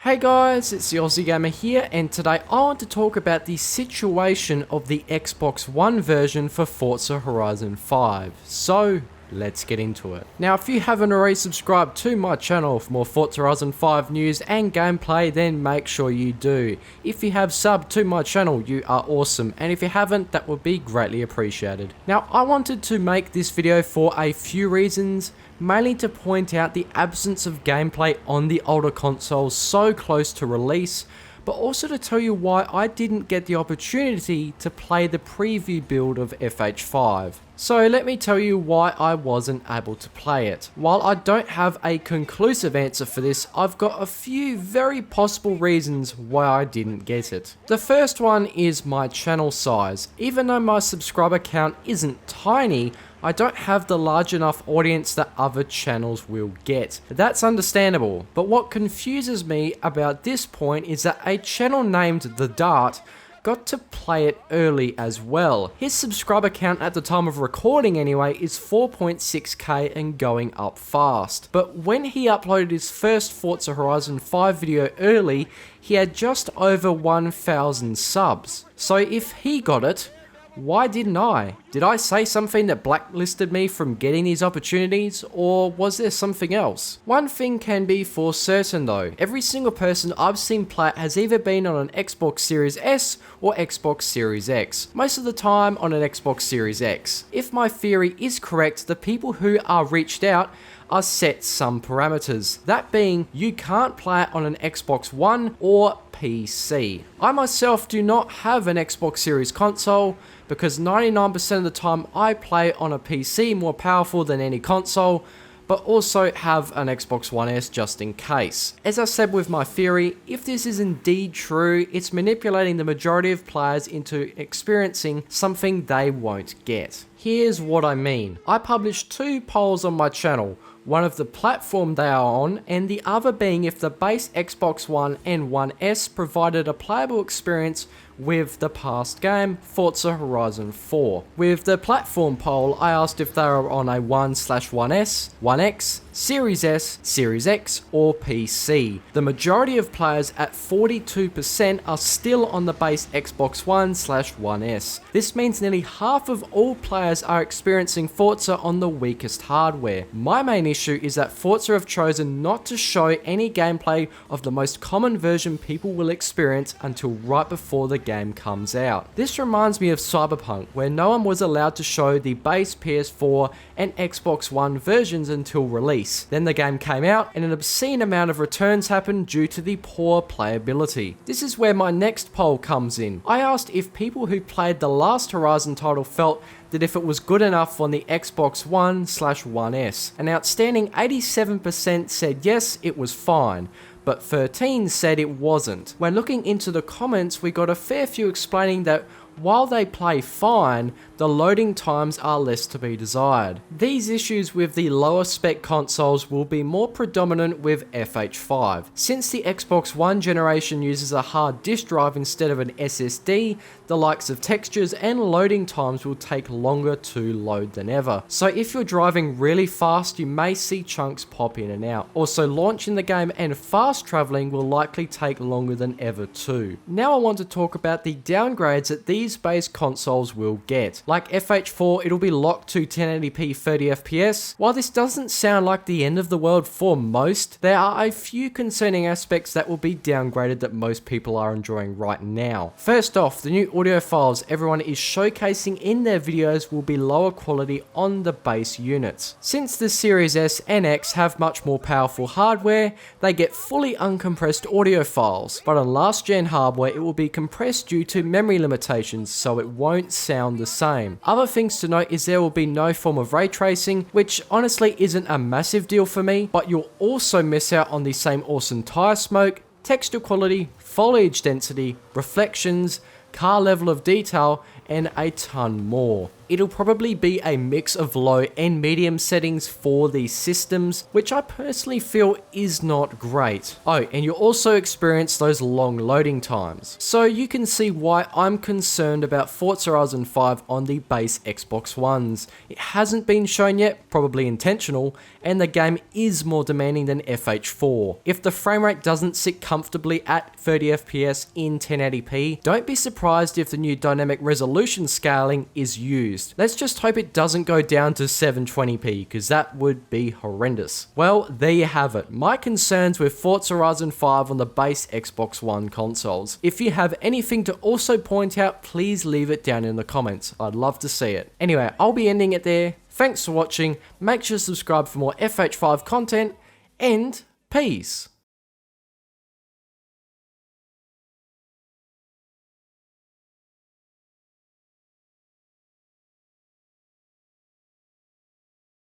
Hey guys, it's the Aussie Gamer here, and today I want to talk about the situation of the Xbox One version for Forza Horizon 5. So, let's get into it. Now, if you haven't already subscribed to my channel for more Forza Horizon 5 news and gameplay, then make sure you do. If you have subbed to my channel, you are awesome, and if you haven't, that would be greatly appreciated. Now, I wanted to make this video for a few reasons, mainly to point out the absence of gameplay on the older consoles so close to release, but also to tell you why I didn't get the opportunity to play the preview build of FH5. So let me tell you why I wasn't able to play it. While I don't have a conclusive answer for this, I've got a few very possible reasons why I didn't get it. The first one is my channel size. Even though my subscriber count isn't tiny, I don't have the large enough audience that other channels will get. That's understandable, but what confuses me about this point is that a channel named The Dart got to play it early as well. His subscriber count at the time of recording anyway is 4.6k and going up fast. But when he uploaded his first Forza Horizon 5 video early, he had just over 1,000 subs. So if he got it, why didn't I? Did I say something that blacklisted me from getting these opportunities, or was there something else? One thing can be for certain though, every single person I've seen play it has either been on an Xbox Series S or Xbox Series X, most of the time on an Xbox Series X. If my theory is correct, the people who are reached out are set some parameters, that being you can't play it on an Xbox One or PC. I myself do not have an Xbox Series console because 99% of the time I play on a PC more powerful than any console, but also have an Xbox One S just in case. As I said with my theory, if this is indeed true, it's manipulating the majority of players into experiencing something they won't get. Here's what I mean. I published two polls on my channel, one of the platform they are on, and the other being if the base Xbox One and One S provided a playable experience with the past game, Forza Horizon 4. With the platform poll, I asked if they were on a 1/1S, 1X, Series S, Series X, or PC. The majority of players at 42% are still on the base Xbox One/One S. This means nearly half of all players are experiencing Forza on the weakest hardware. My main issue is that Forza have chosen not to show any gameplay of the most common version people will experience until right before the game comes out. This reminds me of Cyberpunk, where no one was allowed to show the base PS4 and Xbox One versions until release. Then the game came out and an obscene amount of returns happened due to the poor playability. This is where my next poll comes in. I asked if people who played the last Horizon title felt that if it was good enough on the Xbox One/One S. An outstanding 87% said yes, it was fine, but 13% said it wasn't. When looking into the comments, we got a fair few explaining that while they play fine, the loading times are less to be desired. These issues with the lower spec consoles will be more predominant with FH5. Since the Xbox One generation uses a hard disk drive instead of an SSD, the likes of textures and loading times will take longer to load than ever. So if you're driving really fast, you may see chunks pop in and out. Also, launching the game and fast traveling will likely take longer than ever too. Now I want to talk about the downgrades that these base consoles will get. Like FH4, it'll be locked to 1080p 30fps. While this doesn't sound like the end of the world for most, there are a few concerning aspects that will be downgraded that most people are enjoying right now. First off, the new audio files everyone is showcasing in their videos will be lower quality on the base units. Since the Series S and X have much more powerful hardware, they get fully uncompressed audio files, but on last gen hardware it will be compressed due to memory limitations, so it won't sound the same. Other things to note is there will be no form of ray tracing, which honestly isn't a massive deal for me, but you'll also miss out on the same awesome tire smoke, texture quality, foliage density, reflections, car level of detail, and a ton more. It'll probably be a mix of low and medium settings for these systems, which I personally feel is not great. Oh, and you'll also experience those long loading times. So you can see why I'm concerned about Forza Horizon 5 on the base Xbox Ones. It hasn't been shown yet, probably intentional, and the game is more demanding than FH4. If the frame rate doesn't sit comfortably at 30 FPS in 1080p, don't be surprised if the new dynamic resolution scaling is used. Let's just hope it doesn't go down to 720p, because that would be horrendous. Well, there you have it. My concerns with Forza Horizon 5 on the base Xbox One consoles. If you have anything to also point out, please leave it down in the comments. I'd love to see it. Anyway, I'll be ending it there. Thanks for watching. Make sure to subscribe for more FH5 content, and peace.